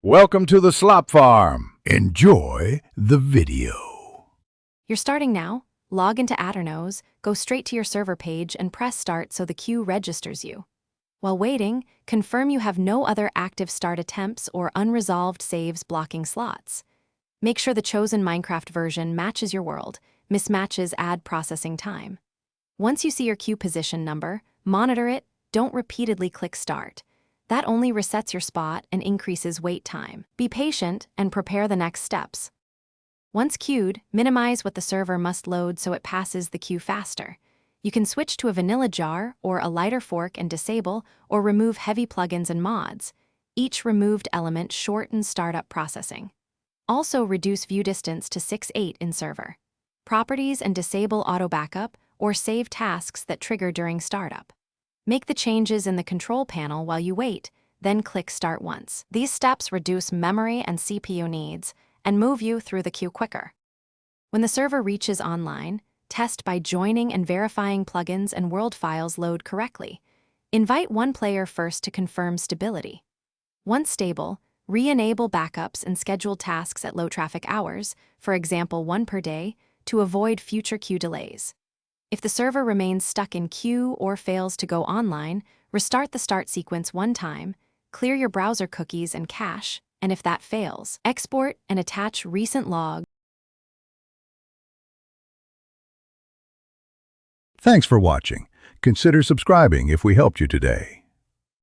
Welcome to the Slop Farm. Enjoy the video. You're starting now. Log into Aternos, go straight to your server page and press Start so the queue registers you. While waiting, confirm you have no other active start attempts or unresolved saves blocking slots. Make sure the chosen Minecraft version matches your world. Mismatches add processing time. Once you see your queue position number, monitor it. Don't repeatedly click Start. That only resets your spot and increases wait time. Be patient and prepare the next steps. Once queued, minimize what the server must load so it passes the queue faster. You can switch to a vanilla jar or a lighter fork and disable or remove heavy plugins and mods. Each removed element shortens startup processing. Also reduce view distance to 6/8 in server. Properties and disable auto backup or save tasks that trigger during startup. Make the changes in the control panel while you wait, then click Start once. These steps reduce memory and CPU needs and move you through the queue quicker. When the server reaches online, test by joining and verifying plugins and world files load correctly. Invite one player first to confirm stability. Once stable, re-enable backups and schedule tasks at low traffic hours, for example 1 per day, to avoid future queue delays. If the server remains stuck in queue or fails to go online, restart the start sequence one time, clear your browser cookies and cache, and if that fails, export and attach recent logs. Thanks for watching. Consider subscribing if we helped you today.